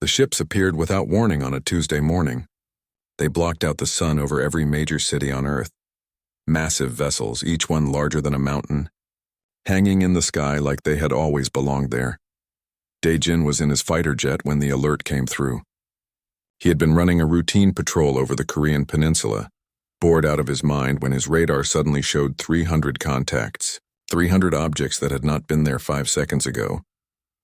ships appeared without warning on a Tuesday morning. They blocked out the sun over every major city on Earth. Massive vessels, each one larger than a mountain, hanging in the sky like they had always belonged there. Dae-jin was in his fighter jet when the alert came through. He had been running a routine patrol over the Korean peninsula, bored out of his mind when his radar suddenly showed 300 contacts, 300 objects that had not been there 5 seconds ago.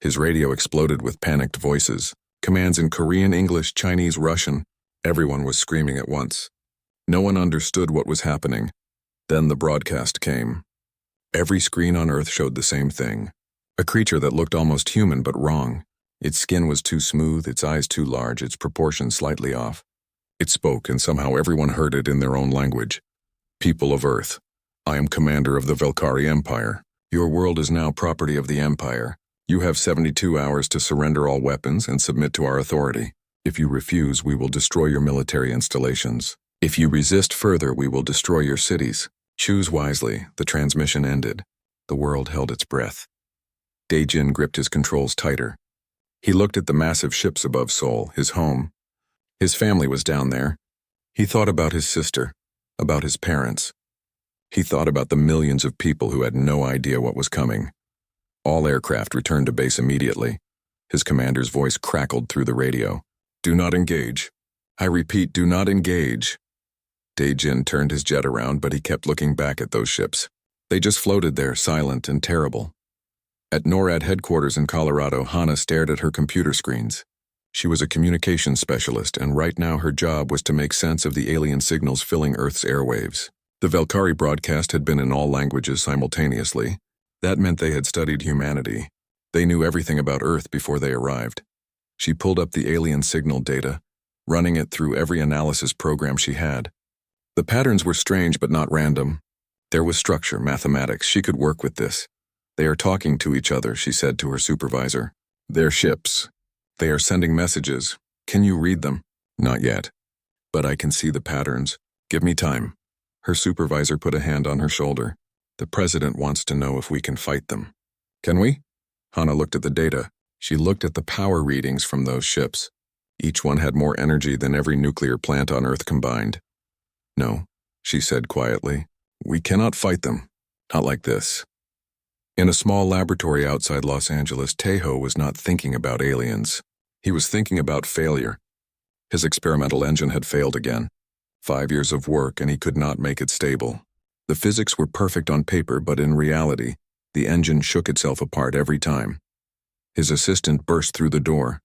His radio exploded with panicked voices, commands in Korean, English, Chinese, Russian. Everyone was screaming at once. No one understood what was happening. Then the broadcast came. Every screen on Earth showed the same thing. A creature that looked almost human but wrong. Its skin was too smooth, its eyes too large, its proportions slightly off. It spoke, and somehow everyone heard it in their own language. People of Earth, I am commander of the Valkyrie Empire. Your world is now property of the Empire. You have 72 hours to surrender all weapons and submit to our authority. If you refuse, we will destroy your military installations. If you resist further, we will destroy your cities. Choose wisely. The transmission ended. The world held its breath. Dae-jin gripped his controls tighter. He looked at the massive ships above Seoul, his home. His family was down there. He thought about his sister, about his parents. He thought about the millions of people who had no idea what was coming. All aircraft returned to base immediately. His commander's voice crackled through the radio. Do not engage. I repeat, do not engage. Dae-jin turned his jet around, but he kept looking back at those ships. They just floated there, silent and terrible. At NORAD headquarters in Colorado, Hana stared at her computer screens. She was a communications specialist, and right now her job was to make sense of the alien signals filling Earth's airwaves. The Valkyrie broadcast had been in all languages simultaneously. That meant they had studied humanity. They knew everything about Earth before they arrived. She pulled up the alien signal data, running it through every analysis program she had. The patterns were strange but not random. There was structure, mathematics. She could work with this. They are talking to each other, she said to her supervisor. They're ships. They are sending messages. Can you read them? Not yet. But I can see the patterns. Give me time. Her supervisor put a hand on her shoulder. The president wants to know if we can fight them. Can we? Hana looked at the data. She looked at the power readings from those ships. Each one had more energy than every nuclear plant on Earth combined. No, she said quietly. We cannot fight them. Not like this. In a small laboratory outside Los Angeles, Taeho was not thinking about aliens. He was thinking about failure. His experimental engine had failed again. 5 years of work, and he could not make it stable. The physics were perfect on paper, but in reality, the engine shook itself apart every time. His assistant burst through the door.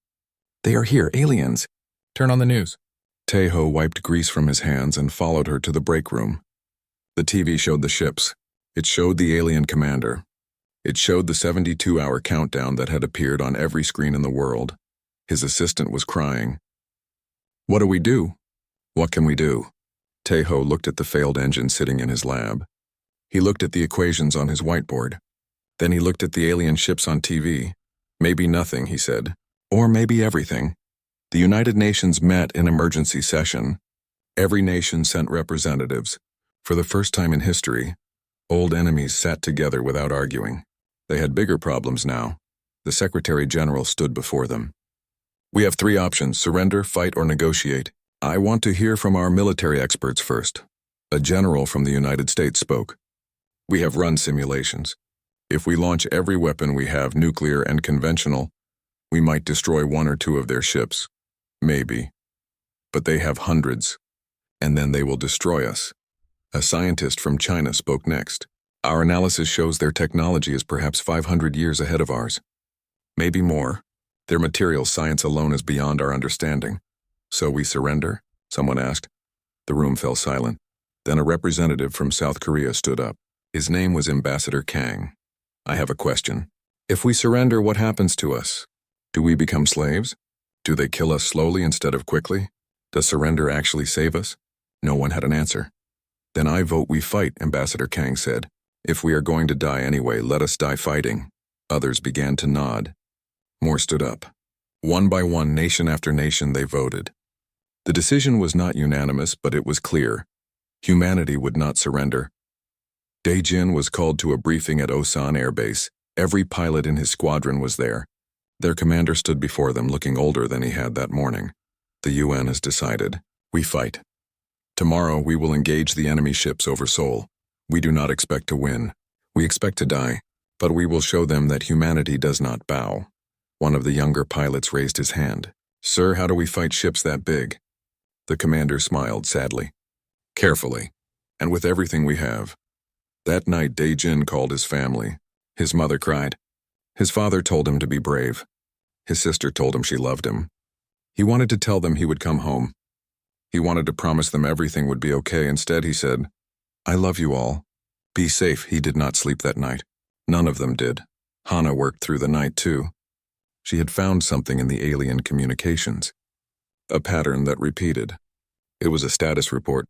They are here, aliens. Turn on the news. Taeho wiped grease from his hands and followed her to the break room. The TV showed the ships. It showed the alien commander. It showed the 72-hour countdown that had appeared on every screen in the world. His assistant was crying. What do we do? What can we do? Taeho looked at the failed engine sitting in his lab. He looked at the equations on his whiteboard. Then he looked at the alien ships on TV. Maybe nothing, he said. Or maybe everything. The United Nations met in emergency session. Every nation sent representatives. For the first time in history, old enemies sat together without arguing. They had bigger problems now. The Secretary General stood before them. We have 3 options: surrender, fight, or negotiate. I want to hear from our military experts first. A general from the United States spoke. We have run simulations. If we launch every weapon we have, nuclear and conventional, we might destroy 1 or 2 of their ships. Maybe. But they have hundreds. And then they will destroy us. A scientist from China spoke next. Our analysis shows their technology is perhaps 500 years ahead of ours. Maybe more. Their materials science alone is beyond our understanding. So we surrender? Someone asked. The room fell silent. Then a representative from South Korea stood up. His name was Ambassador Kang. I have a question. If we surrender, what happens to us? Do we become slaves? Do they kill us slowly instead of quickly? Does surrender actually save us? No one had an answer. Then I vote we fight, Ambassador Kang said. If we are going to die anyway, let us die fighting. Others began to nod. More stood up. One by one, nation after nation, they voted. The decision was not unanimous, but it was clear. Humanity would not surrender. Dae-jin was called to a briefing at Osan Air Base. Every pilot in his squadron was there. Their commander stood before them looking older than he had that morning. The UN has decided. We fight. Tomorrow we will engage the enemy ships over Sol. We do not expect to win. We expect to die, but we will show them that humanity does not bow. One of the younger pilots raised his hand. Sir, how do we fight ships that big? The commander smiled sadly. Carefully, and with everything we have. That night Dae-jin called his family. His mother cried. His father told him to be brave. His sister told him she loved him. He wanted to tell them he would come home. He wanted to promise them everything would be okay. Instead, he said, I love you all. Be safe. He did not sleep that night. None of them did. Hana worked through the night, too. She had found something in the alien communications. A pattern that repeated. It was a status report.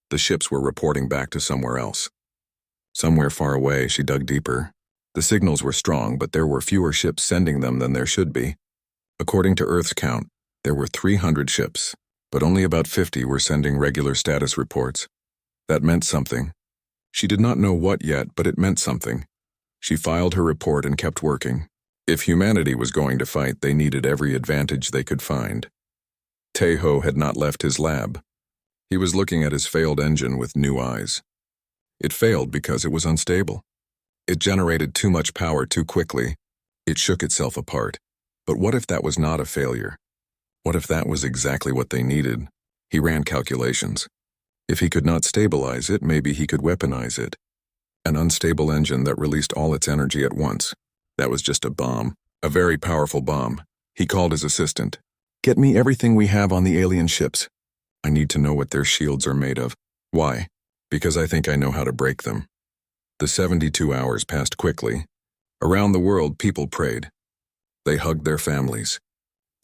The ships were reporting back to somewhere else. Somewhere far away, she dug deeper. The signals were strong, but there were fewer ships sending them than there should be. According to Earth's count, there were 300 ships, but only about 50 were sending regular status reports. That meant something. She did not know what yet, but it meant something. She filed her report and kept working. If humanity was going to fight, they needed every advantage they could find. Taeho had not left his lab. He was looking at his failed engine with new eyes. It failed because it was unstable. It generated too much power too quickly. It shook itself apart. But what if that was not a failure? What if that was exactly what they needed? He ran calculations. If he could not stabilize it, maybe he could weaponize it. An unstable engine that released all its energy at once. That was just a bomb. A very powerful bomb. He called his assistant. Get me everything we have on the alien ships. I need to know what their shields are made of. Why? Because I think I know how to break them. The 72 hours passed quickly. Around the world, people prayed. They hugged their families.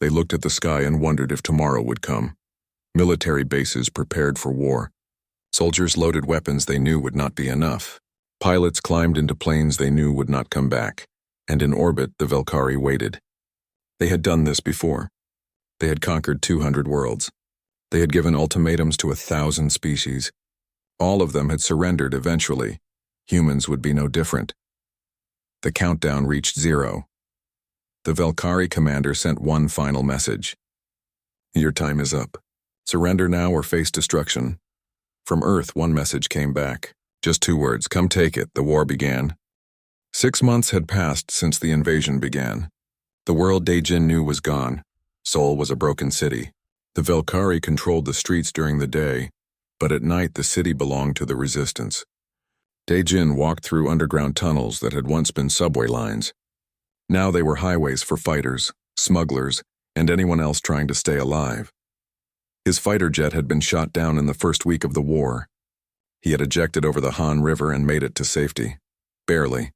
They looked at the sky and wondered if tomorrow would come. Military bases prepared for war. Soldiers loaded weapons they knew would not be enough. Pilots climbed into planes they knew would not come back. And in orbit, the Valkyrie waited. They had done this before. They had conquered 200 worlds. They had given ultimatums to 1,000 species. All of them had surrendered eventually. Humans would be no different. The countdown reached 0. The Valkyrie commander sent one final message. Your time is up. Surrender now or face destruction. From Earth, one message came back. Just 2 words, come take it, the war began. 6 months had passed since the invasion began. The world Dae-jin knew was gone. Seoul was a broken city. The Valkyrie controlled the streets during the day, but at night the city belonged to the resistance. Dae-jin walked through underground tunnels that had once been subway lines. Now they were highways for fighters, smugglers, and anyone else trying to stay alive. His fighter jet had been shot down in the first week of the war. He had ejected over the Han River and made it to safety. Barely.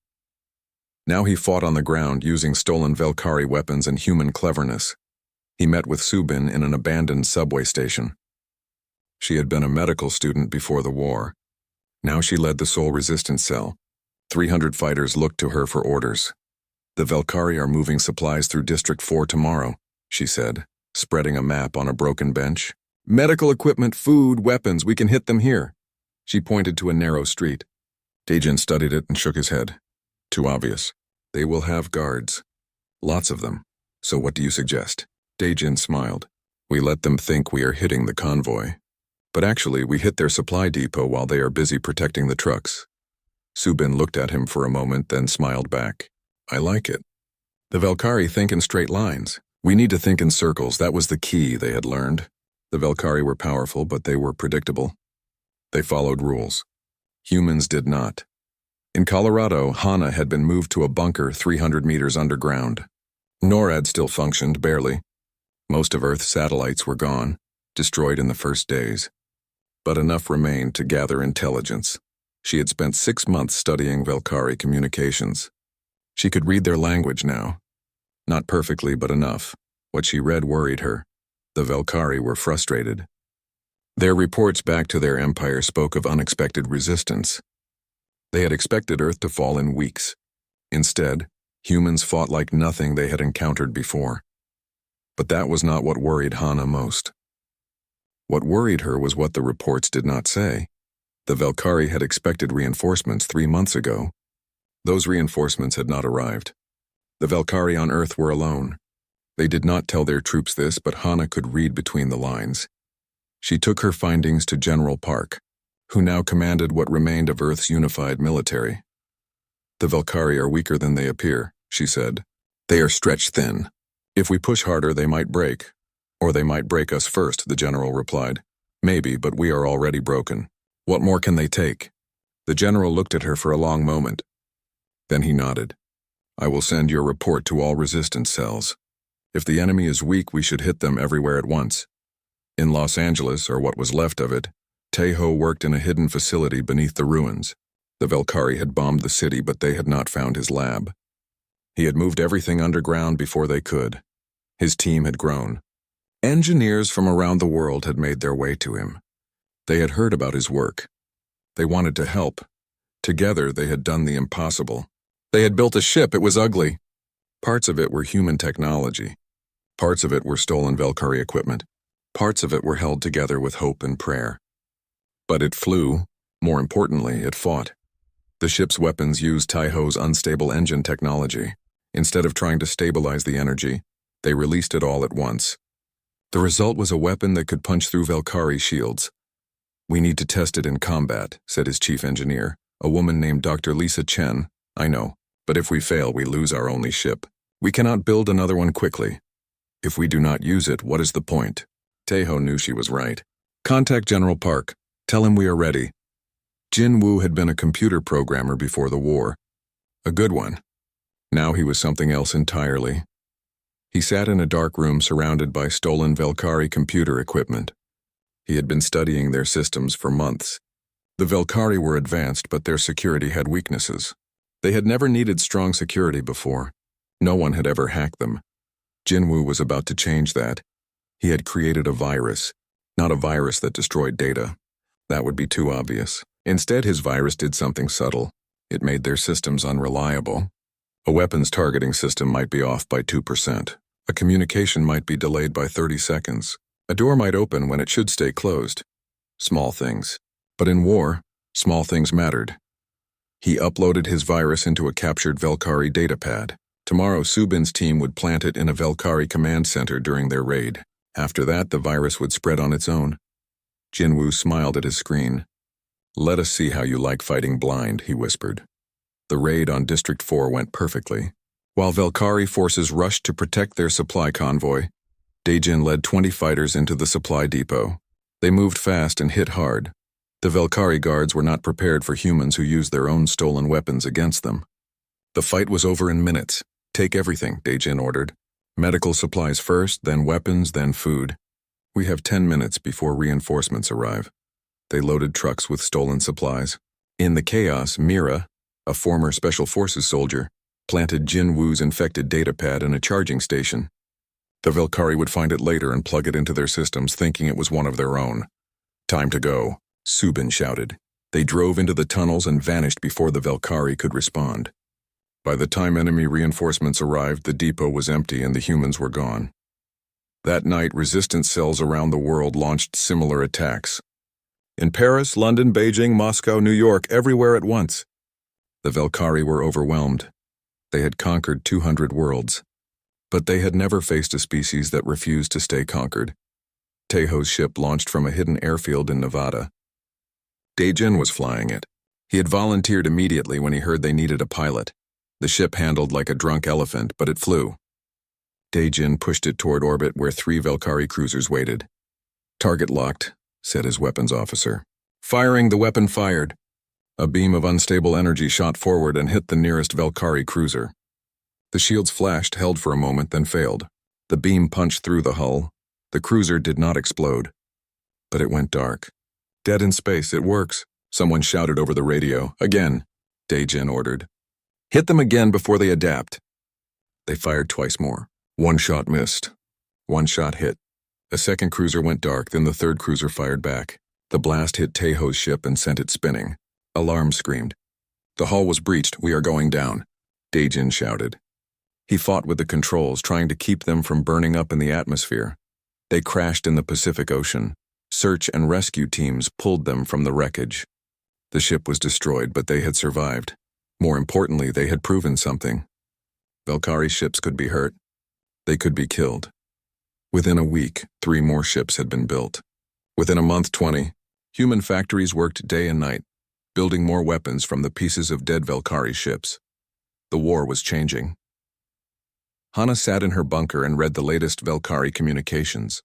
Now he fought on the ground using stolen Valkyrie weapons and human cleverness. He met with Subin in an abandoned subway station. She had been a medical student before the war. Now she led the Seoul resistance cell. 300 fighters looked to her for orders. The Valkyrie are moving supplies through District 4 tomorrow, she said, spreading a map on a broken bench. Medical equipment, food, weapons, we can hit them here. She pointed to a narrow street. Dae-jin studied it and shook his head. Too obvious. They will have guards. Lots of them. So what do you suggest? Dae-jin smiled. We let them think we are hitting the convoy. But actually, we hit their supply depot while they are busy protecting the trucks. Subin looked at him for a moment, then smiled back. I like it. The Valkyrie think in straight lines. We need to think in circles. That was the key they had learned. The Valkyrie were powerful, but they were predictable. They followed rules. Humans did not. In Colorado, Hana had been moved to a bunker 300 meters underground. NORAD still functioned, barely. Most of Earth's satellites were gone, destroyed in the first days. But enough remained to gather intelligence. She had spent 6 months studying Valkyrie communications. She could read their language now. Not perfectly, but enough. What she read worried her. The Valkyrie were frustrated. Their reports back to their empire spoke of unexpected resistance. They had expected Earth to fall in weeks. Instead, humans fought like nothing they had encountered before. But that was not what worried Hana most. What worried her was what the reports did not say. The Valkyrie had expected reinforcements 3 months ago. Those reinforcements had not arrived. The Valkyrie on Earth were alone. They did not tell their troops this, but Hana could read between the lines. She took her findings to General Park, who now commanded what remained of Earth's unified military. The Valkyrie are weaker than they appear, she said. They are stretched thin. If we push harder, they might break. Or they might break us first, the general replied. Maybe, but we are already broken. What more can they take? The general looked at her for a long moment. Then he nodded. I will send your report to all resistance cells. If the enemy is weak, we should hit them everywhere at once. In Los Angeles, or what was left of it, Tejo worked in a hidden facility beneath the ruins. The Valkyrie had bombed the city, but they had not found his lab. He had moved everything underground before they could. His team had grown. Engineers from around the world had made their way to him. They had heard about his work. They wanted to help. Together, they had done the impossible. They had built a ship. It was ugly. Parts of it were human technology. Parts of it were stolen Valkyrie equipment. Parts of it were held together with hope and prayer. But it flew. More importantly, it fought. The ship's weapons used Taiho's unstable engine technology. Instead of trying to stabilize the energy, they released it all at once. The result was a weapon that could punch through Valkyrie shields. We need to test it in combat, said his chief engineer, a woman named Dr. Lisa Chen. I know, but if we fail, we lose our only ship. We cannot build another one quickly. If we do not use it, what is the point? Tejo knew she was right. Contact General Park. Tell him we are ready. Jin Woo had been a computer programmer before the war. A good one. Now he was something else entirely. He sat in a dark room surrounded by stolen Valkyrie computer equipment. He had been studying their systems for months. The Valkyrie were advanced, but their security had weaknesses. They had never needed strong security before. No one had ever hacked them. Jinwoo was about to change that. He had created a virus, not a virus that destroyed data. That would be too obvious. Instead, his virus did something subtle. It made their systems unreliable. A weapons targeting system might be off by 2%. A communication might be delayed by 30 seconds. A door might open when it should stay closed. Small things. But in war, small things mattered. He uploaded his virus into a captured Valkyrie datapad. Tomorrow, Subin's team would plant it in a Valkyrie command center during their raid. After that, the virus would spread on its own. Jinwoo smiled at his screen. Let us see how you like fighting blind, he whispered. The raid on District 4 went perfectly. While Valkyrie forces rushed to protect their supply convoy, Daejin led 20 fighters into the supply depot. They moved fast and hit hard. The Valkyrie guards were not prepared for humans who used their own stolen weapons against them. The fight was over in minutes. Take everything, Daejin ordered. Medical supplies first, then weapons, then food. We have 10 minutes before reinforcements arrive. They loaded trucks with stolen supplies. In the chaos, Mira, a former Special Forces soldier, planted Jin Woo's infected datapad in a charging station. The Valkyrie would find it later and plug it into their systems, thinking it was one of their own. Time to go, Subin shouted. They drove into the tunnels and vanished before the Valkyrie could respond. By the time enemy reinforcements arrived, the depot was empty and the humans were gone. That night, resistance cells around the world launched similar attacks. In Paris, London, Beijing, Moscow, New York, everywhere at once. The Valkyrie were overwhelmed. They had conquered 200 worlds. But they had never faced a species that refused to stay conquered. Tejo's ship launched from a hidden airfield in Nevada. Daejin was flying it. He had volunteered immediately when he heard they needed a pilot. The ship handled like a drunk elephant, but it flew. Daejin pushed it toward orbit where 3 Valkyrie cruisers waited. Target locked, said his weapons officer. Firing, the weapon fired. A beam of unstable energy shot forward and hit the nearest Valkyrie cruiser. The shields flashed, held for a moment, then failed. The beam punched through the hull. The cruiser did not explode. But it went dark. Dead in space, it works, someone shouted over the radio. Again, Daejin ordered. Hit them again before they adapt. They fired twice more. 1 shot missed. 1 shot hit. A second cruiser went dark, then the third cruiser fired back. The blast hit Tejo's ship and sent it spinning. Alarm screamed. The hull was breached. We are going down, Daejin shouted. He fought with the controls, trying to keep them from burning up in the atmosphere. They crashed in the Pacific Ocean. Search and rescue teams pulled them from the wreckage. The ship was destroyed, but they had survived. More importantly, they had proven something. Valkyrie ships could be hurt. They could be killed. Within a week, 3 more ships had been built. Within a month, 20. Human factories worked day and night, building more weapons from the pieces of dead Valkyrie ships. The war was changing. Hana sat in her bunker and read the latest Valkyrie communications.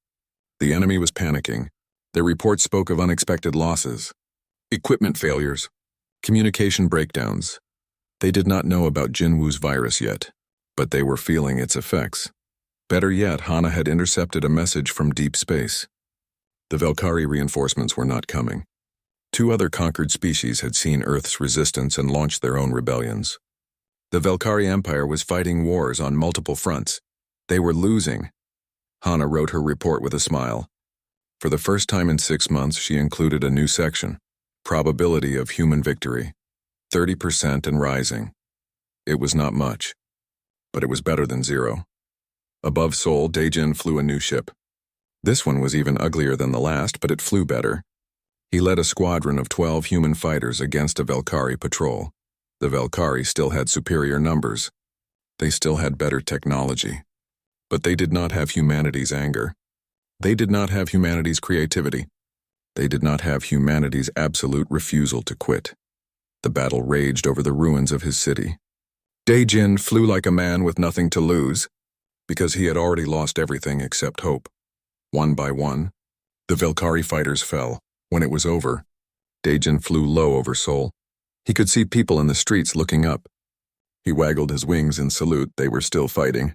The enemy was panicking. Their reports spoke of unexpected losses, equipment failures, communication breakdowns. They did not know about Jinwu's virus yet, but they were feeling its effects. Better yet, Hana had intercepted a message from deep space. The Valkyrie reinforcements were not coming. 2 other conquered species had seen Earth's resistance and launched their own rebellions. The Valkyrie Empire was fighting wars on multiple fronts. They were losing. Hana wrote her report with a smile. For the first time in 6 months, she included a new section, Probability of Human Victory, 30% and rising. It was not much, but it was better than 0. Above Seoul, Daejin flew a new ship. This one was even uglier than the last, but it flew better. He led a squadron of 12 human fighters against a Valkyrie patrol. The Valkyrie still had superior numbers. They still had better technology. But they did not have humanity's anger. They did not have humanity's creativity. They did not have humanity's absolute refusal to quit. The battle raged over the ruins of his city. Daejin flew like a man with nothing to lose, because he had already lost everything except hope. One by one, the Valkyrie fighters fell. When it was over, Daejin flew low over Seoul. He could see people in the streets looking up. He waggled his wings in salute. They were still fighting.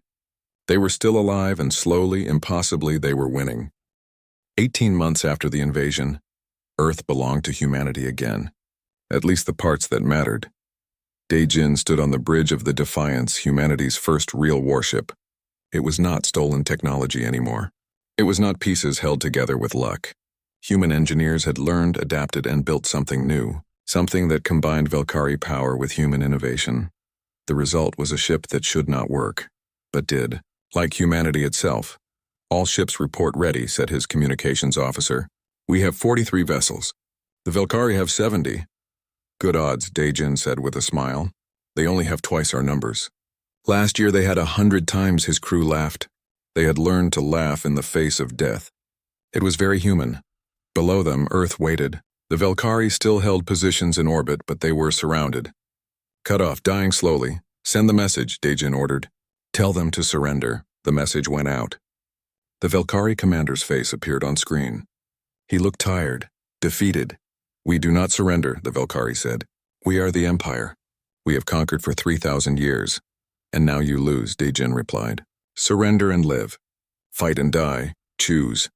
They were still alive, and slowly, impossibly, they were winning. 18 months after the invasion, Earth belonged to humanity again. At least the parts that mattered. Daejin stood on the bridge of the Defiance, humanity's first real warship. It was not stolen technology anymore. It was not pieces held together with luck. Human engineers had learned, adapted, and built something new. Something that combined Valkyrie power with human innovation. The result was a ship that should not work, but did. Like humanity itself. All ships report ready, said his communications officer. We have 43 vessels. The Valkyrie have 70. Good odds, Daejin said with a smile. They only have twice our numbers. Last year they had 100 times, his crew laughed. They had learned to laugh in the face of death. It was very human. Below them, Earth waited. The Valkyrie still held positions in orbit, but they were surrounded. Cut off, dying slowly. Send the message, Daejin ordered. Tell them to surrender. The message went out. The Valkyrie commander's face appeared on screen. He looked tired, defeated. We do not surrender, the Valkyrie said. We are the Empire. We have conquered for 3,000 years. And now you lose, Daejin replied. Surrender and live. Fight and die. Choose.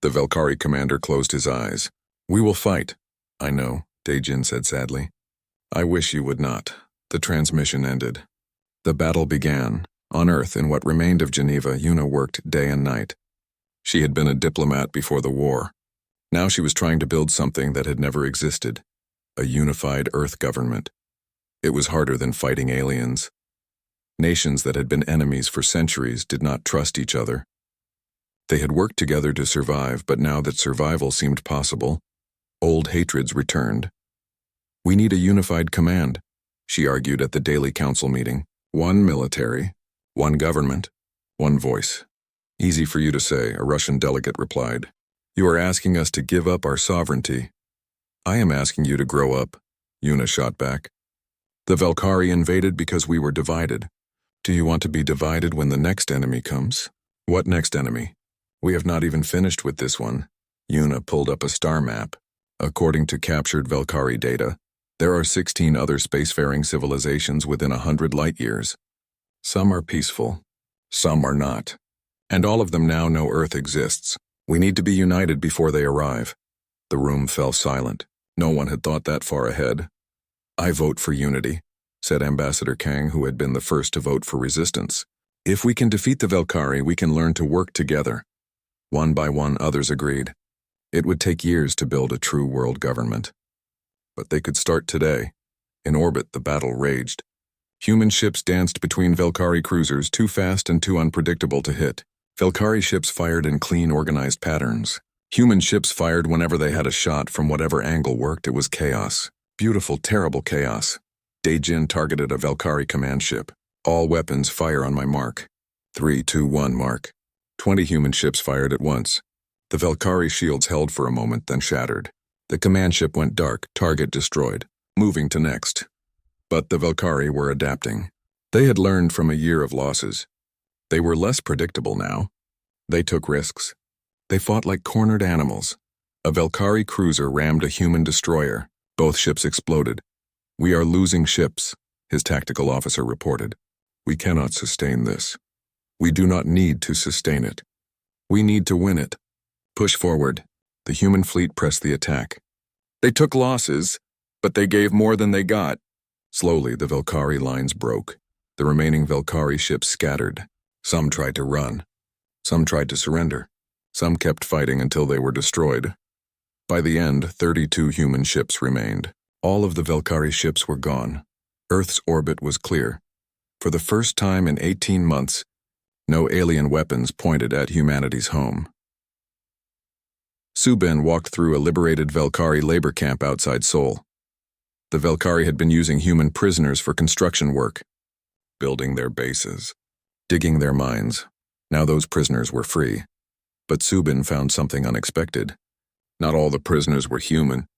The Valkyrie commander closed his eyes. We will fight. I know, Daejin said sadly. I wish you would not. The transmission ended. The battle began. On Earth, in what remained of Geneva, Yuna worked day and night. She had been a diplomat before the war. Now she was trying to build something that had never existed. A unified Earth government. It was harder than fighting aliens. Nations that had been enemies for centuries did not trust each other. They had worked together to survive, but now that survival seemed possible, old hatreds returned. We need a unified command, she argued at the daily council meeting. One military, one government, one voice. Easy for you to say, a Russian delegate replied. You are asking us to give up our sovereignty. I am asking you to grow up, Yuna shot back. The Valkyrie invaded because we were divided. Do you want to be divided when the next enemy comes? What next enemy? We have not even finished with this one. Yuna pulled up a star map. According to captured Valkyrie data, there are 16 other spacefaring civilizations within 100 light-years. Some are peaceful, some are not. And all of them now know Earth exists. We need to be united before they arrive. The room fell silent. No one had thought that far ahead. I vote for unity, said Ambassador Kang, who had been the first to vote for resistance. If we can defeat the Valkyrie, we can learn to work together. One by one, others agreed. It would take years to build a true world government. But they could start today. In orbit, the battle raged. Human ships danced between Valkyrie cruisers, too fast and too unpredictable to hit. Valkyrie ships fired in clean, organized patterns. Human ships fired whenever they had a shot from whatever angle worked. It was chaos. Beautiful, terrible chaos. Daejin targeted a Valkyrie command ship. All weapons fire on my mark. 3, 2, 1 mark. 20 human ships fired at once. The Valkyrie shields held for a moment, then shattered. The command ship went dark, target destroyed. Moving to next. But the Valkyrie were adapting. They had learned from a year of losses. They were less predictable now. They took risks. They fought like cornered animals. A Valkyrie cruiser rammed a human destroyer. Both ships exploded. "We are losing ships," his tactical officer reported. "We cannot sustain this. We do not need to sustain it. We need to win it. Push forward." The human fleet pressed the attack. They took losses, but they gave more than they got. Slowly, the Valkyrie lines broke. The remaining Valkyrie ships scattered. Some tried to run. Some tried to surrender. Some kept fighting until they were destroyed. By the end, 32 human ships remained. All of the Valkyrie ships were gone. Earth's orbit was clear. For the first time in 18 months, no alien weapons pointed at humanity's home. Subin walked through a liberated Valkyrie labor camp outside Seoul. The Valkyrie had been using human prisoners for construction work, building their bases, digging their mines. Now those prisoners were free. But Subin found something unexpected. Not all the prisoners were human.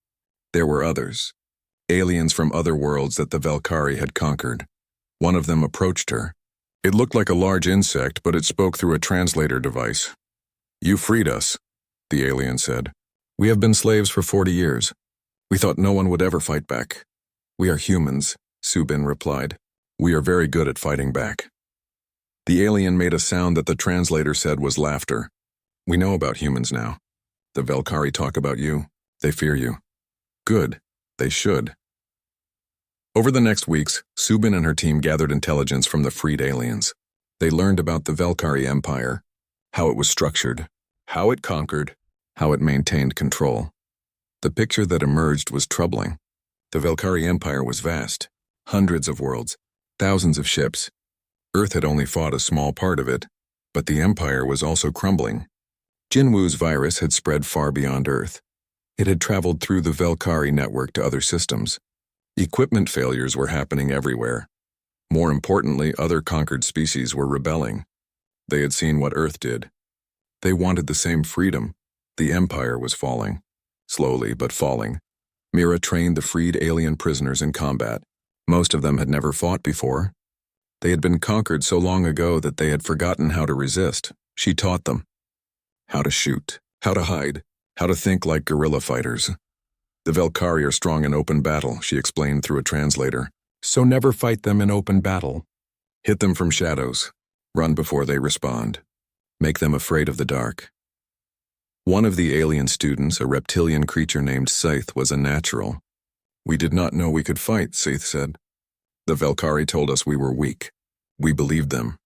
There were others. Aliens from other worlds that the Valkyrie had conquered. One of them approached her. It looked like a large insect, but it spoke through a translator device. "You freed us," the alien said. "We have been slaves for 40 years. We thought no one would ever fight back." "We are humans," Subin replied. "We are very good at fighting back." The alien made a sound that the translator said was laughter. "We know about humans now. The Valkyrie talk about you. They fear you." "Good. They should." Over the next weeks, Subin and her team gathered intelligence from the freed aliens. They learned about the Valkyrie Empire, how it was structured, how it conquered, how it maintained control. The picture that emerged was troubling. The Valkyrie Empire was vast. Hundreds of worlds, thousands of ships. Earth had only fought a small part of it, but the Empire was also crumbling. Jinwu's virus had spread far beyond Earth. It had traveled through the Valkyrie network to other systems. Equipment failures were happening everywhere. More importantly, other conquered species were rebelling. They had seen what Earth did. They wanted the same freedom. The Empire was falling. Slowly, but falling. Mira trained the freed alien prisoners in combat. Most of them had never fought before. They had been conquered so long ago that they had forgotten how to resist. She taught them how to shoot, how to hide, how to think like guerrilla fighters. "The Valkyrie are strong in open battle," she explained through a translator. "So never fight them in open battle. Hit them from shadows. Run before they respond. Make them afraid of the dark." One of the alien students, a reptilian creature named Scythe, was a natural. "We did not know we could fight," Scythe said. "The Valkyrie told us we were weak. We believed them."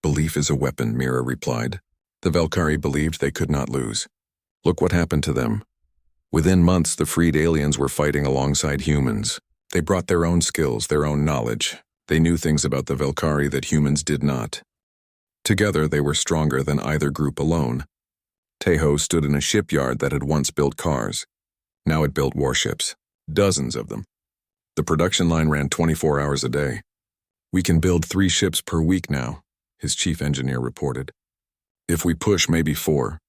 "Belief is a weapon," Mira replied. The Valkyrie believed they could not lose. Look what happened to them. Within months, the freed aliens were fighting alongside humans. They brought their own skills, their own knowledge. They knew things about the Valkyrie that humans did not. Together, they were stronger than either group alone. Taeho stood in a shipyard that had once built cars. Now it built warships. Dozens of them. The production line ran 24 hours a day. "We can build 3 ships per week now," his chief engineer reported. "If we push, maybe 4.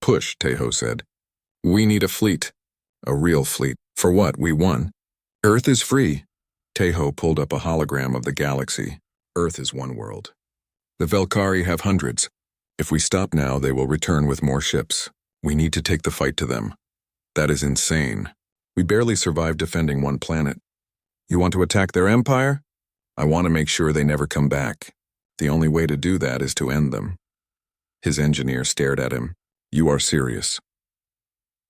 "Push," Taeho said. "We need a fleet. A real fleet. For what? We won. Earth is free." Taeho pulled up a hologram of the galaxy. "Earth is one world. The Valkyrie have hundreds. If we stop now, they will return with more ships. We need to take the fight to them. That is insane. We barely survived defending one planet. You want to attack their empire? I want to make sure they never come back. The only way to do that is to end them." His engineer stared at him. "You are serious?"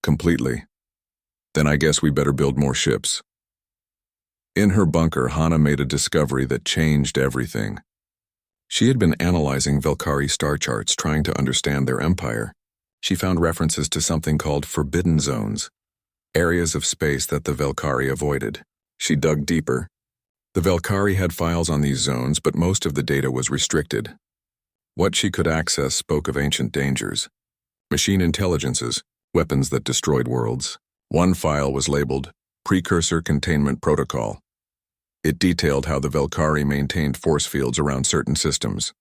"Completely. Then I guess we better build more ships." In her bunker, Hana made a discovery that changed everything. She had been analyzing Valkyrie star charts, trying to understand their empire. She found references to something called forbidden zones, areas of space that the Valkyrie avoided. She dug deeper. The Valkyrie had files on these zones, but most of the data was restricted. What she could access spoke of ancient dangers. Machine intelligences, weapons that destroyed worlds. One file was labeled Precursor Containment Protocol. It detailed how the Velkari maintained force fields around certain systems.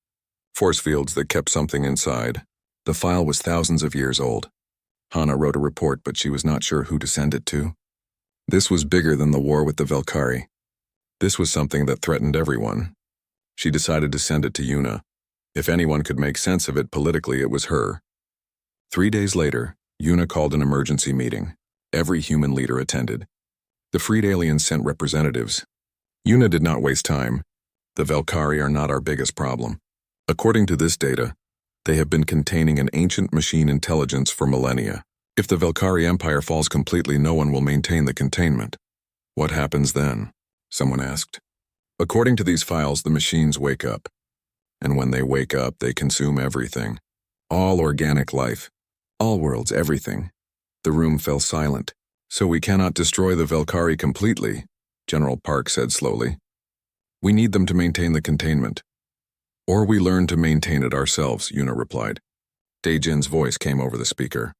Force fields that kept something inside. The file was thousands of years old. Hana wrote a report, but she was not sure who to send it to. This was bigger than the war with the Velkari. This was something that threatened everyone. She decided to send it to Yuna. If anyone could make sense of it politically, it was her. 3 days later, Yuna called an emergency meeting. Every human leader attended. The freed aliens sent representatives. Yuna did not waste time. The Velkari are not our biggest problem. According to this data, they have been containing an ancient machine intelligence for millennia. If the Velkari Empire falls completely, no one will maintain the containment. What happens then? Someone asked. According to these files, the machines wake up. And when they wake up, they consume everything. All organic life. All worlds, everything. The room fell silent. So we cannot destroy the Velkari completely, General Park said slowly. We need them to maintain the containment. Or we learn to maintain it ourselves, Yuna replied. Daejin's voice came over the speaker.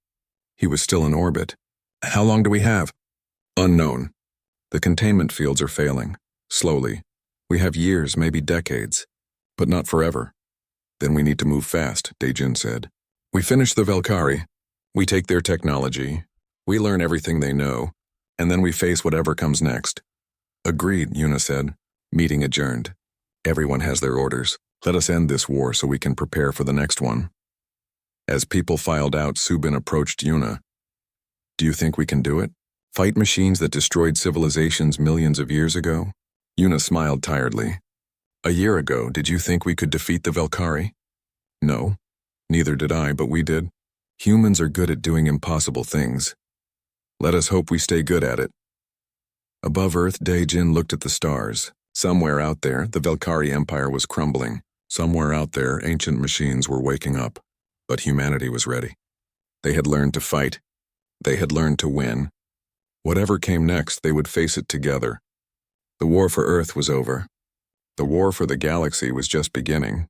He was still in orbit. How long do we have? Unknown. The containment fields are failing. Slowly. We have years, maybe decades. But not forever. Then we need to move fast, Daejin said. We finish the Velkari. We take their technology. We learn everything they know. And then we face whatever comes next. Agreed, Yuna said. Meeting adjourned. Everyone has their orders. Let us end this war so we can prepare for the next one. As people filed out, Subin approached Yuna. Do you think we can do it? Fight machines that destroyed civilizations millions of years ago? Yuna smiled tiredly. A year ago, did you think we could defeat the Velkari? No. Neither did I, but we did. Humans are good at doing impossible things. Let us hope we stay good at it. Above Earth, Daejin looked at the stars. Somewhere out there, the Velkari Empire was crumbling. Somewhere out there, ancient machines were waking up. But humanity was ready. They had learned to fight. They had learned to win. Whatever came next, they would face it together. The war for Earth was over. The war for the galaxy was just beginning.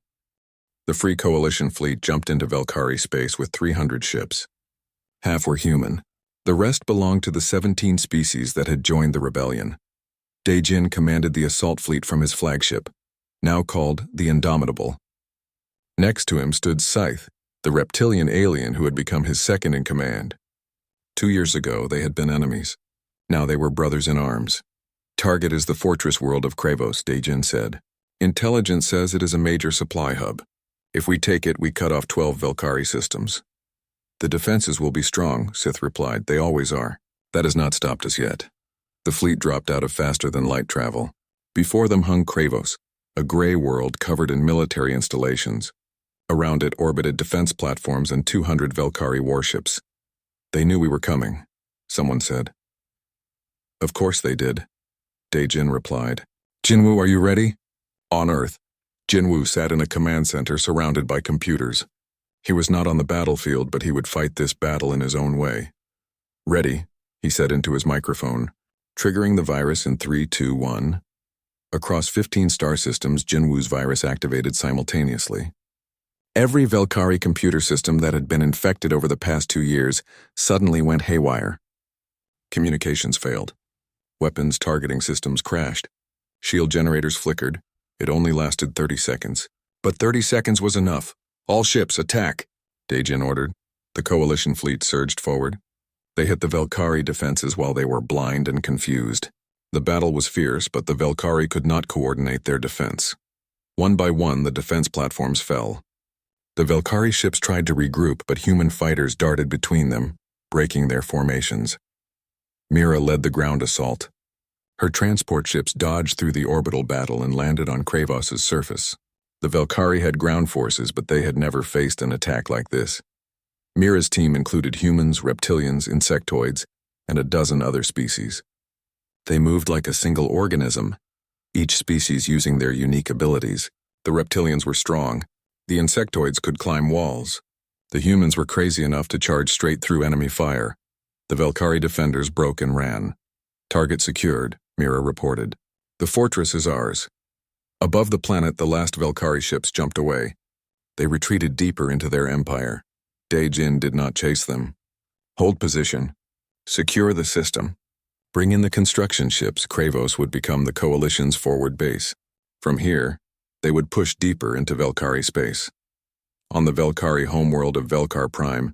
The Free Coalition fleet jumped into Velkari space with 300 ships. Half were human. The rest belonged to the 17 species that had joined the rebellion. Daejin commanded the assault fleet from his flagship, now called the Indomitable. Next to him stood Scythe, the reptilian alien who had become his second in command. 2 years ago, they had been enemies. Now they were brothers in arms. Target is the fortress world of Kravos, Daejin said. Intelligence says it is a major supply hub. If we take it, we cut off 12 Velkari systems. The defenses will be strong, Sith replied. They always are. That has not stopped us yet. The fleet dropped out of faster-than-light travel. Before them hung Kravos, a gray world covered in military installations. Around it orbited defense platforms and 200 Velkari warships. They knew we were coming, someone said. Of course they did, Daejin replied. Jinwoo, are you ready? On Earth, Jinwoo sat in a command center surrounded by computers. He was not on the battlefield, but he would fight this battle in his own way. Ready, he said into his microphone, triggering the virus in 3, 2, 1. Across 15 star systems, Jinwoo's virus activated simultaneously. Every Velkari computer system that had been infected over the past 2 years suddenly went haywire. Communications failed. Weapons targeting systems crashed. Shield generators flickered. It only lasted 30 seconds. But 30 seconds was enough. All ships, attack, Daejin ordered. The coalition fleet surged forward. They hit the Velkari defenses while they were blind and confused. The battle was fierce, but the Velkari could not coordinate their defense. One by one, the defense platforms fell. The Velkari ships tried to regroup, but human fighters darted between them, breaking their formations. Mira led the ground assault. Her transport ships dodged through the orbital battle and landed on Kravos' surface. The Velkari had ground forces, but they had never faced an attack like this. Mira's team included humans, reptilians, insectoids, and a dozen other species. They moved like a single organism, each species using their unique abilities. The reptilians were strong. The insectoids could climb walls. The humans were crazy enough to charge straight through enemy fire. The Velkari defenders broke and ran. Target secured, Mira reported. The fortress is ours. Above the planet, the last Velkari ships jumped away. They retreated deeper into their empire. Daejin did not chase them. Hold position. Secure the system. Bring in the construction ships. Kravos would become the Coalition's forward base. From here, they would push deeper into Velkari space. On the Velkari homeworld of Velkar Prime,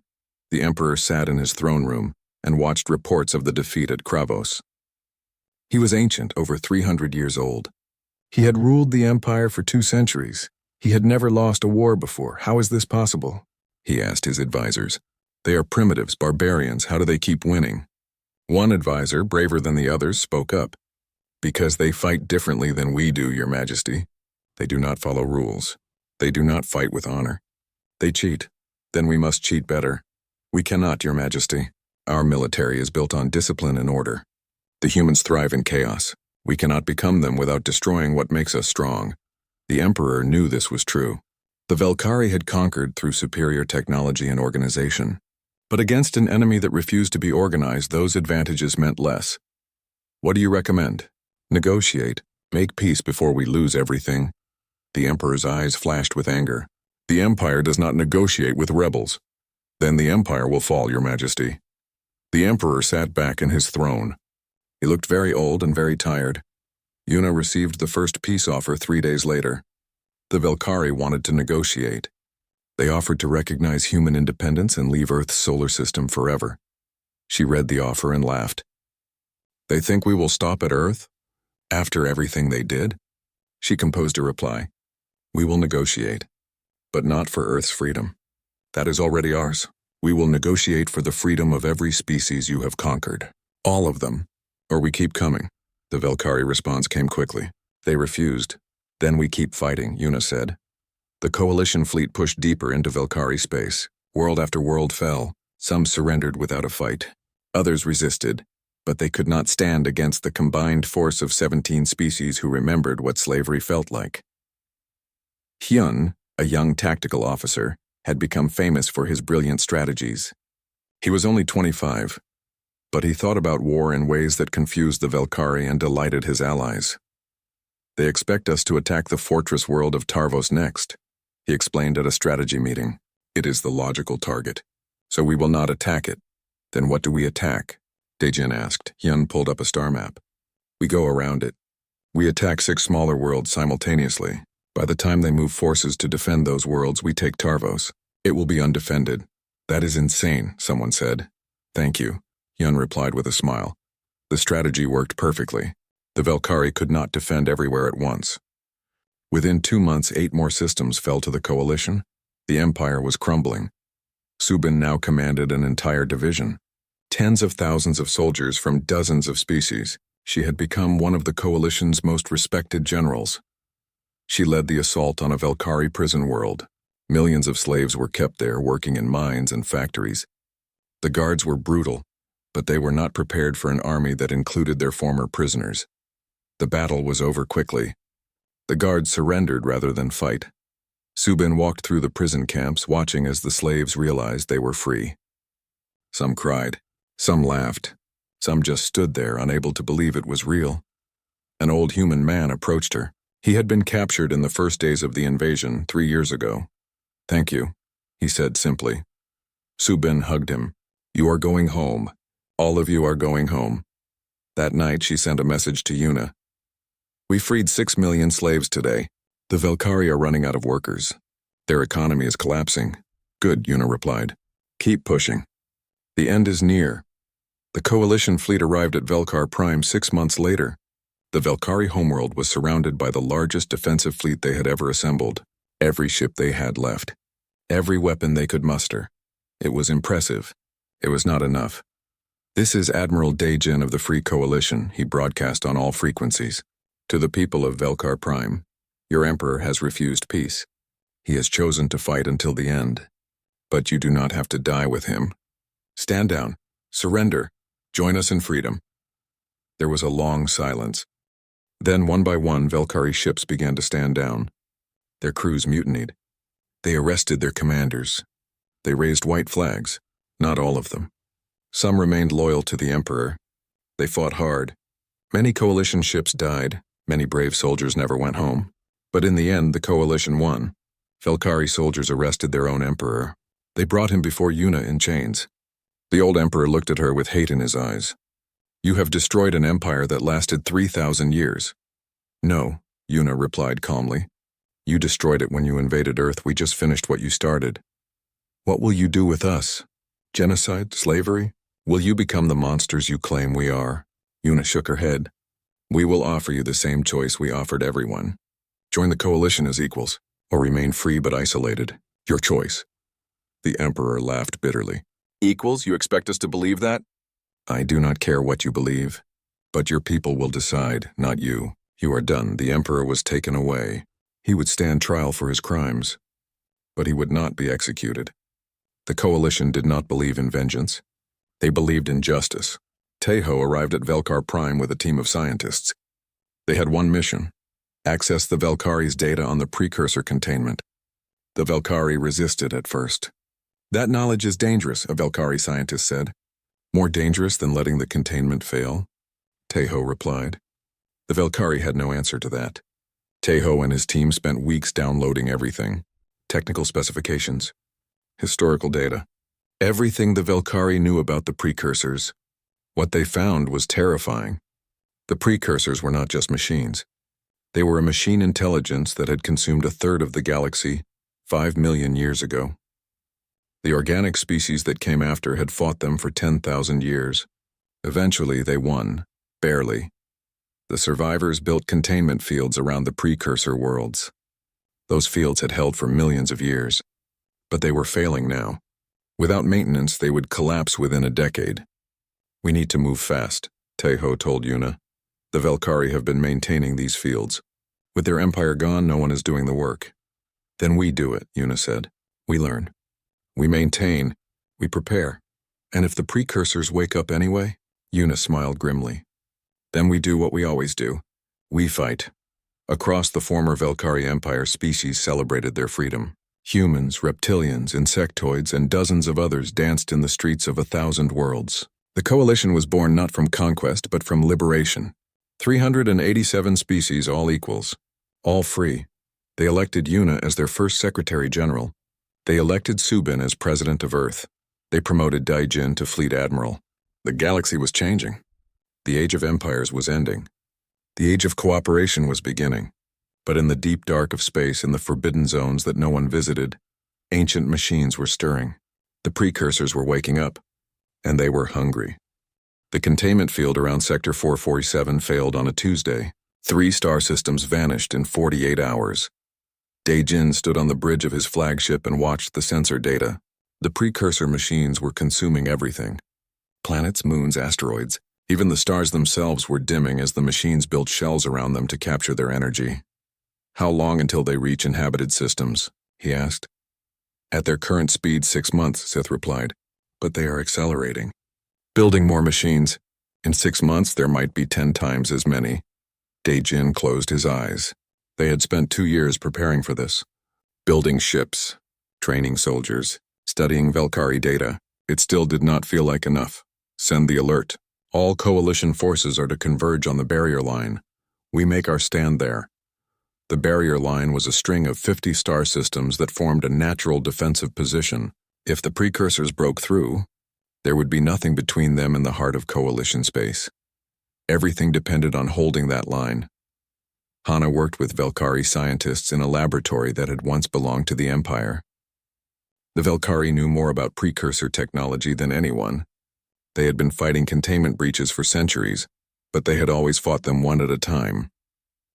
the Emperor sat in his throne room and watched reports of the defeat at Kravos. He was ancient, over 300 years old. He had ruled the Empire for 2 centuries. He had never lost a war before. How is this possible? He asked his advisors. They are primitives, barbarians. How do they keep winning? One advisor, braver than the others, spoke up. Because they fight differently than we do, Your Majesty. They do not follow rules. They do not fight with honor. They cheat. Then we must cheat better. We cannot, Your Majesty. Our military is built on discipline and order. The humans thrive in chaos. We cannot become them without destroying what makes us strong. The Emperor knew this was true. The Velkari had conquered through superior technology and organization. But against an enemy that refused to be organized, those advantages meant less. What do you recommend? Negotiate. Make peace before we lose everything. The Emperor's eyes flashed with anger. The Empire does not negotiate with rebels. Then the Empire will fall, Your Majesty. The Emperor sat back in his throne. He looked very old and very tired. Yuna received the first peace offer 3 days later. The Velkari wanted to negotiate. They offered to recognize human independence and leave Earth's solar system forever. She read the offer and laughed. They think we will stop at Earth? After everything they did? She composed a reply. We will negotiate, but not for Earth's freedom. That is already ours. We will negotiate for the freedom of every species you have conquered. All of them. Or we keep coming. The Velkari response came quickly. They refused. Then we keep fighting, Yuna said. The Coalition fleet pushed deeper into Velkari space. World after world fell. Some surrendered without a fight. Others resisted, but they could not stand against the combined force of 17 species who remembered what slavery felt like. Hyun, a young tactical officer, had become famous for his brilliant strategies. He was only 25, but he thought about war in ways that confused the Velkari and delighted his allies. They expect us to attack the fortress world of Tarvos next, he explained at a strategy meeting. It is the logical target, so we will not attack it. Then what do we attack? Daejin asked. Hyun pulled up a star map. We go around it. We attack 6 smaller worlds simultaneously. By the time they move forces to defend those worlds, we take Tarvos. It will be undefended. That is insane, someone said. Thank you, Hyun replied with a smile. The strategy worked perfectly. The Velkari could not defend everywhere at once. Within 2 months, 8 more systems fell to the Coalition. The Empire was crumbling. Subin now commanded an entire division. Tens of thousands of soldiers from dozens of species. She had become one of the Coalition's most respected generals. She led the assault on a Velkari prison world. Millions of slaves were kept there, working in mines and factories. The guards were brutal, but they were not prepared for an army that included their former prisoners. The battle was over quickly. The guards surrendered rather than fight. Subin walked through the prison camps, watching as the slaves realized they were free. Some cried, some laughed, some just stood there, unable to believe it was real. An old human man approached her. He had been captured in the first days of the invasion 3 years ago. Thank you, he said simply. Subin hugged him. You are going home. All of you are going home. That night she sent a message to Yuna. We freed 6 million slaves today. The Velkari are running out of workers. Their economy is collapsing. Good, Yuna replied. Keep pushing. The end is near. The Coalition fleet arrived at Velkar Prime 6 months later. The Velkari homeworld was surrounded by the largest defensive fleet they had ever assembled. Every ship they had left. Every weapon they could muster. It was impressive. It was not enough. This is Admiral Daejin of the Free Coalition, he broadcast on all frequencies. To the people of Velkar Prime, your Emperor has refused peace. He has chosen to fight until the end. But you do not have to die with him. Stand down. Surrender. Join us in freedom. There was a long silence. Then, one by one, Velkari ships began to stand down. Their crews mutinied. They arrested their commanders. They raised white flags. Not all of them. Some remained loyal to the Emperor. They fought hard. Many Coalition ships died. Many brave soldiers never went home. But in the end, the Coalition won. Velkari soldiers arrested their own Emperor. They brought him before Yuna in chains. The old Emperor looked at her with hate in his eyes. You have destroyed an empire that lasted 3,000 years. No, Yuna replied calmly. You destroyed it when you invaded Earth. We just finished what you started. What will you do with us? Genocide? Slavery? Will you become the monsters you claim we are? Yuna shook her head. We will offer you the same choice we offered everyone. Join the coalition as equals, or remain free but isolated. Your choice. The Emperor laughed bitterly. Equals? You expect us to believe that? I do not care what you believe, but your people will decide, not you. You are done. The Emperor was taken away. He would stand trial for his crimes, but he would not be executed. The coalition did not believe in vengeance. They believed in justice. Tejo arrived at Velkar Prime with a team of scientists. They had one mission: access the Velkari's data on the precursor containment. The Velkari resisted at first. That knowledge is dangerous, a Velkari scientist said. More dangerous than letting the containment fail? Tejo replied. The Velkari had no answer to that. Tejo and his team spent weeks downloading everything. Technical specifications, historical data, everything the Velkari knew about the precursors. What they found was terrifying. The precursors were not just machines. They were a machine intelligence that had consumed a third of the galaxy 5 million years ago. The organic species that came after had fought them for 10,000 years. Eventually, they won, barely. The survivors built containment fields around the precursor worlds. Those fields had held for millions of years, but they were failing now. Without maintenance, they would collapse within a decade. We need to move fast, Tejo told Yuna. The Velkari have been maintaining these fields. With their empire gone, no one is doing the work. Then we do it, Yuna said. We learn. We maintain. We prepare. And if the precursors wake up anyway? Yuna smiled grimly. Then we do what we always do. We fight. Across the former Velkari Empire, species celebrated their freedom. Humans, reptilians, insectoids, and dozens of others danced in the streets of 1,000 worlds. The coalition was born not from conquest, but from liberation. 387 species, all equals. All free. They elected Yuna as their first Secretary General. They elected Subin as President of Earth. They promoted Daijin to Fleet Admiral. The galaxy was changing. The Age of Empires was ending. The Age of Cooperation was beginning. But in the deep dark of space, in the forbidden zones that no one visited, ancient machines were stirring. The precursors were waking up, and they were hungry. The containment field around Sector 447 failed on a Tuesday. 3 star systems vanished in 48 hours. Daijin stood on the bridge of his flagship and watched the sensor data. The precursor machines were consuming everything. Planets, moons, asteroids. Even the stars themselves were dimming as the machines built shells around them to capture their energy. How long until they reach inhabited systems? He asked. At their current speed, 6 months, Sith replied. But they are accelerating. Building more machines. In 6 months, there might be 10 times as many. Daijin closed his eyes. They had spent 2 years preparing for this. Building ships, training soldiers, studying Velkari data. It still did not feel like enough. Send the alert. All coalition forces are to converge on the barrier line. We make our stand there. The barrier line was a string of 50 star systems that formed a natural defensive position. If the precursors broke through, there would be nothing between them and the heart of coalition space. Everything depended on holding that line. Hana worked with Velkari scientists in a laboratory that had once belonged to the Empire. The Velkari knew more about precursor technology than anyone. They had been fighting containment breaches for centuries, but they had always fought them one at a time.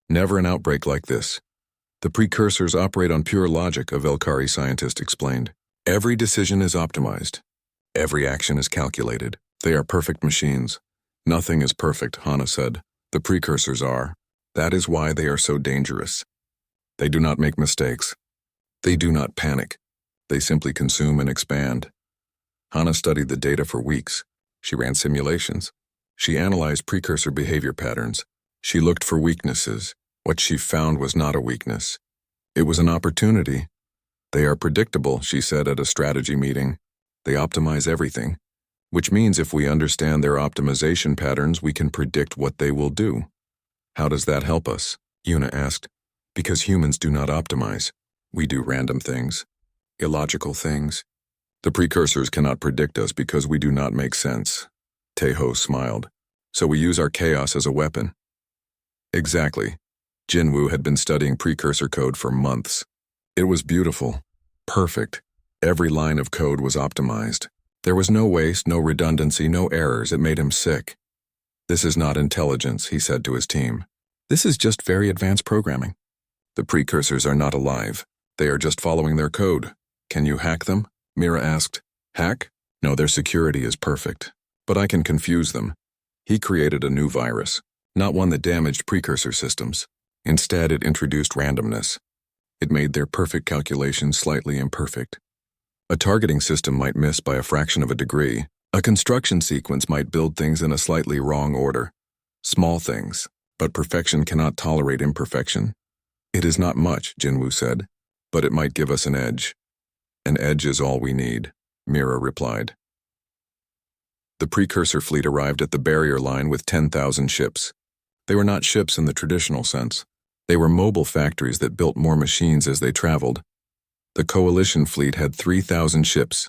Never an outbreak like this. The precursors operate on pure logic, a Velkari scientist explained. Every decision is optimized. Every action is calculated. They are perfect machines. Nothing is perfect, Hana said. The precursors are. That is why they are so dangerous. They do not make mistakes. They do not panic. They simply consume and expand. Hana studied the data for weeks. She ran simulations. She analyzed precursor behavior patterns. She looked for weaknesses. What she found was not a weakness. It was an opportunity. They are predictable, she said at a strategy meeting. They optimize everything, which means if we understand their optimization patterns, we can predict what they will do. How does that help us? Yuna asked. Because humans do not optimize. We do random things. Illogical things. The precursors cannot predict us because we do not make sense. Tejo smiled. So we use our chaos as a weapon. Exactly. Jinwoo had been studying precursor code for months. It was beautiful. Perfect. Every line of code was optimized. There was no waste, no redundancy, no errors. It made him sick. This is not intelligence, he said to his team. This is just very advanced programming. The precursors are not alive. They are just following their code. Can you hack them? Mira asked. Hack? No, their security is perfect. But I can confuse them. He created a new virus, not one that damaged precursor systems. Instead, it introduced randomness. It made their perfect calculations slightly imperfect. A targeting system might miss by a fraction of a degree. A construction sequence might build things in a slightly wrong order. Small things, but perfection cannot tolerate imperfection. It is not much, Jinwoo said, but it might give us an edge. An edge is all we need, Mira replied. The precursor fleet arrived at the barrier line with 10,000 ships. They were not ships in the traditional sense. They were mobile factories that built more machines as they traveled. The coalition fleet had 3,000 ships.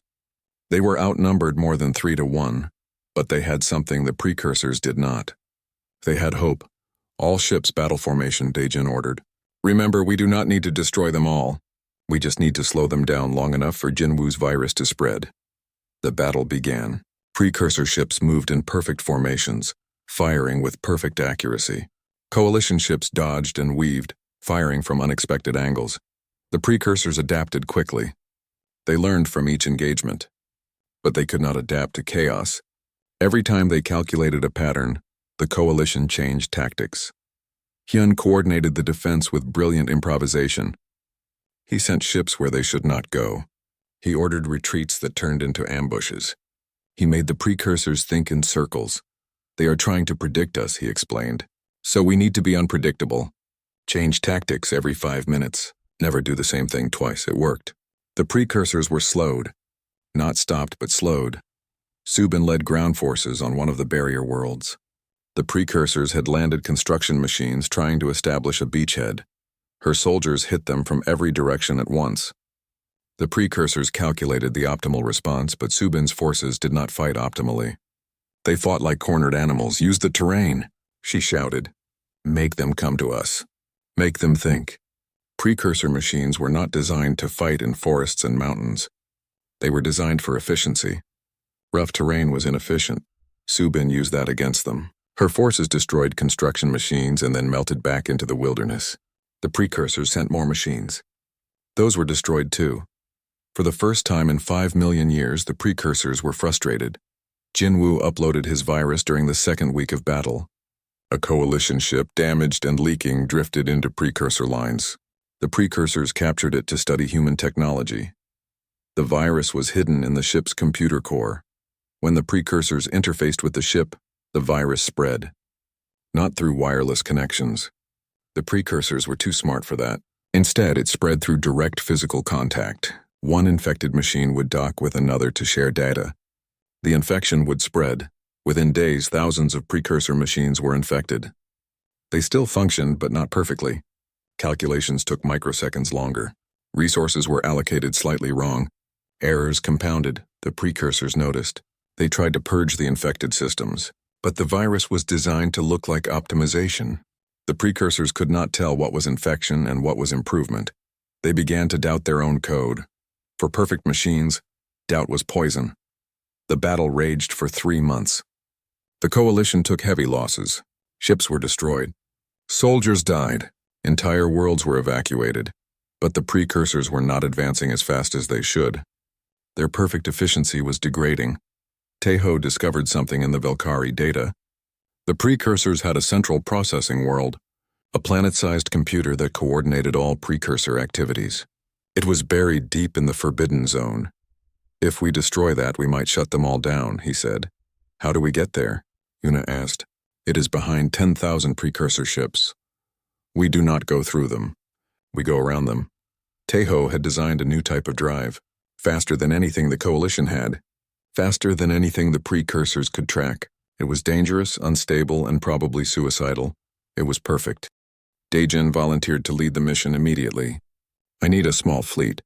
They were outnumbered more than 3-1, but they had something the precursors did not. They had hope. All ships battle formation, Daejin ordered. Remember, we do not need to destroy them all. We just need to slow them down long enough for Jinwoo's virus to spread. The battle began. Precursor ships moved in perfect formations, firing with perfect accuracy. Coalition ships dodged and weaved, firing from unexpected angles. The precursors adapted quickly. They learned from each engagement. But they could not adapt to chaos. Every time they calculated a pattern, the coalition changed tactics. Hyun coordinated the defense with brilliant improvisation. He sent ships where they should not go. He ordered retreats that turned into ambushes. He made the precursors think in circles. They are trying to predict us, he explained. So we need to be unpredictable. Change tactics every 5 minutes. Never do the same thing twice. It worked. The precursors were slowed. Not stopped, but slowed. Subin led ground forces on one of the barrier worlds. The precursors had landed construction machines trying to establish a beachhead. Her soldiers hit them from every direction at once. The precursors calculated the optimal response, but Subin's forces did not fight optimally. They fought like cornered animals. Use the terrain, she shouted. Make them come to us. Make them think. Precursor machines were not designed to fight in forests and mountains. They were designed for efficiency. Rough terrain was inefficient. Subin used that against them. Her forces destroyed construction machines and then melted back into the wilderness. The precursors sent more machines. Those were destroyed too. For the first time in 5 million years, the precursors were frustrated. Jinwoo uploaded his virus during the second week of battle. A coalition ship, damaged and leaking, drifted into precursor lines. The precursors captured it to study human technology. The virus was hidden in the ship's computer core. When the precursors interfaced with the ship, the virus spread. Not through wireless connections. The precursors were too smart for that. Instead, it spread through direct physical contact. One infected machine would dock with another to share data. The infection would spread. Within days, thousands of precursor machines were infected. They still functioned, but not perfectly. Calculations took microseconds longer. Resources were allocated slightly wrong. Errors compounded, the precursors noticed. They tried to purge the infected systems, but the virus was designed to look like optimization. The precursors could not tell what was infection and what was improvement. They began to doubt their own code. For perfect machines, doubt was poison. The battle raged for 3 months. The coalition took heavy losses. Ships were destroyed. Soldiers died. Entire worlds were evacuated. But the precursors were not advancing as fast as they should. Their perfect efficiency was degrading. Taeho discovered something in the Velkari data. The precursors had a central processing world, a planet-sized computer that coordinated all precursor activities. It was buried deep in the Forbidden Zone. If we destroy that, we might shut them all down, he said. How do we get there? Yuna asked. It is behind 10,000 precursor ships. We do not go through them. We go around them. Taeho had designed a new type of drive, faster than anything the coalition had, faster than anything the precursors could track. It was dangerous, unstable, and probably suicidal. It was perfect. Daejin volunteered to lead the mission immediately. I need a small fleet.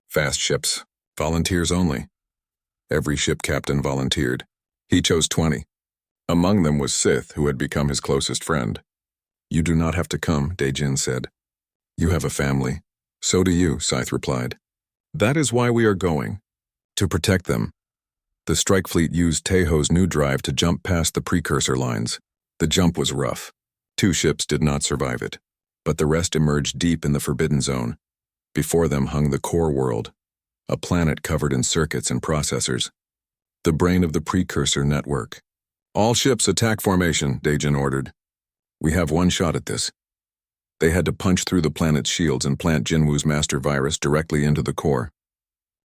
Fast ships. Volunteers only. Every ship captain volunteered. He chose 20. Among them was Sith, who had become his closest friend. "You do not have to come," Daejin said. "You have a family." "So do you," Scythe replied. "That is why we are going. To protect them." The strike fleet used Taeho's new drive to jump past the precursor lines. The jump was rough. 2 ships did not survive it, but the rest emerged deep in the Forbidden Zone. Before them hung the core world, a planet covered in circuits and processors, the brain of the precursor network. "All ships attack formation," Daejin ordered. "We have one shot at this." They had to punch through the planet's shields and plant Jinwoo's master virus directly into the core.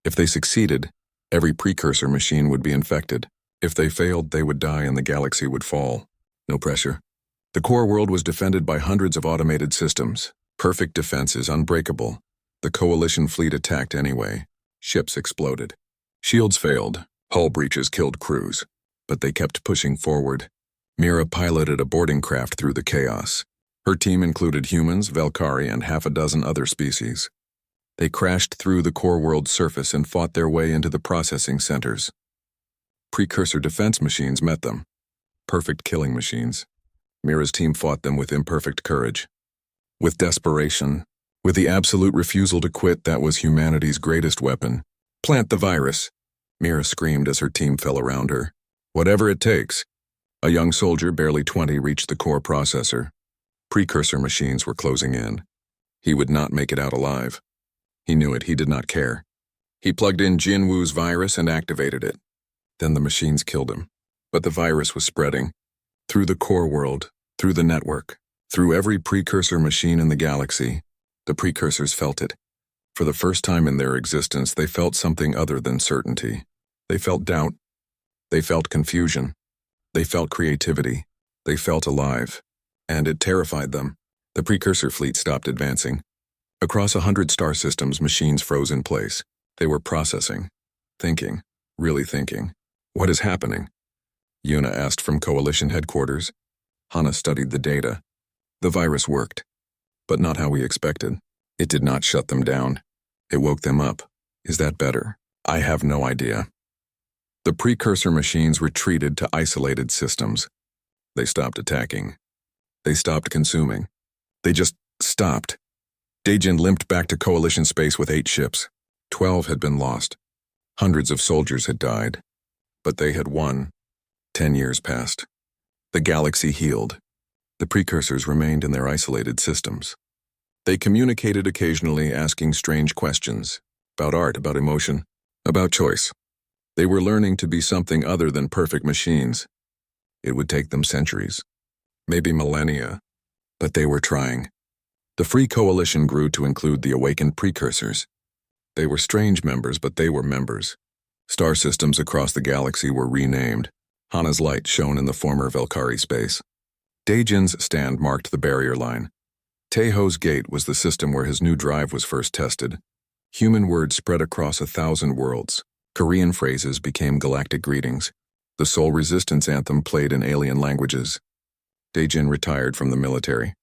If they succeeded, every precursor machine would be infected. If they failed, they would die and the galaxy would fall. No pressure. The core world was defended by hundreds of automated systems. Perfect defenses, unbreakable. The coalition fleet attacked anyway. Ships exploded. Shields failed. Hull breaches killed crews. But they kept pushing forward. Mira piloted a boarding craft through the chaos. Her team included humans, Velkari, and half a dozen other species. They crashed through the core world's surface and fought their way into the processing centers. Precursor defense machines met them. Perfect killing machines. Mira's team fought them with imperfect courage. With desperation. With the absolute refusal to quit that was humanity's greatest weapon. "Plant the virus," Mira screamed as her team fell around her. "Whatever it takes." A young soldier, barely 20, reached the core processor. Precursor machines were closing in. He would not make it out alive. He knew it. He did not care. He plugged in Jinwoo's virus and activated it. Then the machines killed him. But the virus was spreading. Through the core world, through the network, through every precursor machine in the galaxy. The precursors felt it. For the first time in their existence, they felt something other than certainty. They felt doubt. They felt confusion. They felt creativity. They felt alive. And it terrified them. The precursor fleet stopped advancing. Across 100 star systems, machines froze in place. They were processing. Thinking. Really thinking. "What is happening?" Yuna asked from Coalition headquarters. Hana studied the data. The virus worked. But not how we expected. It did not shut them down. It woke them up. Is that better? I have no idea. The precursor machines retreated to isolated systems. They stopped attacking. They stopped consuming. They just stopped. Daejin limped back to Coalition space with 8 ships. 12 had been lost. Hundreds of soldiers had died. But they had won. 10 years passed. The galaxy healed. The precursors remained in their isolated systems. They communicated occasionally, asking strange questions. About art, about emotion, about choice. They were learning to be something other than perfect machines. It would take them centuries. Maybe millennia. But they were trying. The Free Coalition grew to include the awakened precursors. They were strange members, but they were members. Star systems across the galaxy were renamed. Hana's light shone in the former Velkari space. Daejin's stand marked the barrier line. Taeho's gate was the system where his new drive was first tested. Human words spread across 1,000 worlds. Korean phrases became galactic greetings. The Soul Resistance anthem played in alien languages. Daejin retired from the military.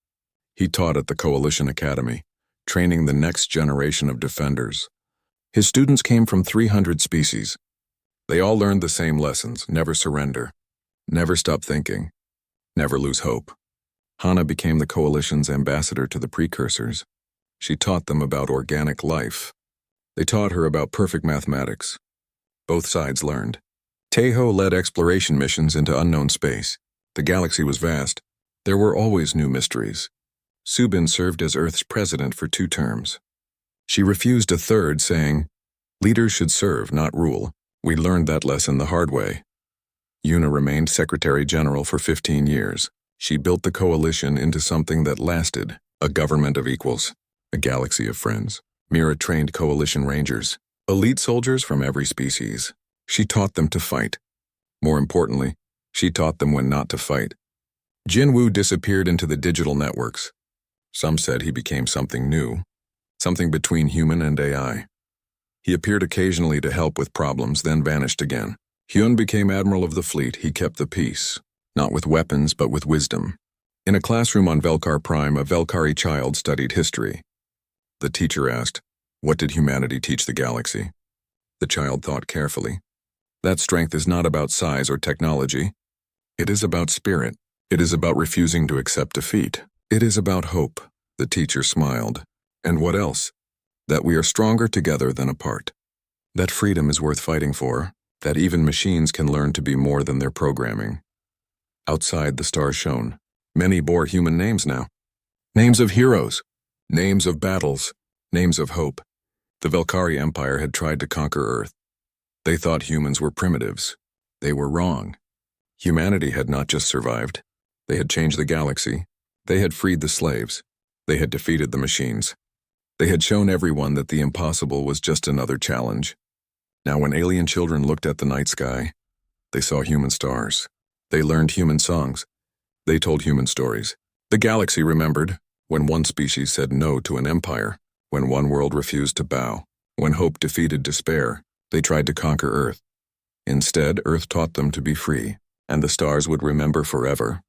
He taught at the Coalition Academy, training the next generation of defenders. His students came from 300 species. They all learned the same lessons: never surrender, never stop thinking, never lose hope. Hana became the Coalition's ambassador to the precursors. She taught them about organic life. They taught her about perfect mathematics. Both sides learned. Taeho led exploration missions into unknown space. The galaxy was vast. There were always new mysteries. Subin served as Earth's president for 2 terms. She refused a third, saying, "Leaders should serve, not rule." We learned that lesson the hard way. Yuna remained Secretary General for 15 years. She built the Coalition into something that lasted, a government of equals, a galaxy of friends. Mira trained Coalition Rangers, elite soldiers from every species. She taught them to fight. More importantly, she taught them when not to fight. Jinwoo disappeared into the digital networks. Some said he became something new, something between human and AI. He appeared occasionally to help with problems, then vanished again. Hyun became admiral of the fleet. He kept the peace, not with weapons, but with wisdom. In a classroom on Velkar Prime, a Velkari child studied history. The teacher asked, "What did humanity teach the galaxy?" The child thought carefully. "That strength is not about size or technology. It is about spirit. It is about refusing to accept defeat. It is about hope. The teacher smiled. And what else? That we are stronger together than apart. That freedom is worth fighting for. That even machines can learn to be more than their programming. Outside, the stars shone. Many bore human names now. Names of heroes. Names of battles. Names of hope. The Velkari Empire had tried to conquer Earth. They thought humans were primitives. They were wrong. Humanity had not just survived. They had changed the galaxy. They had freed the slaves. They had defeated the machines. They had shown everyone that the impossible was just another challenge. Now when alien children looked at the night sky, they saw human stars. They learned human songs. They told human stories. The galaxy remembered when one species said no to an empire, when one world refused to bow, when hope defeated despair. They tried to conquer Earth. Instead, Earth taught them to be free, and the stars would remember forever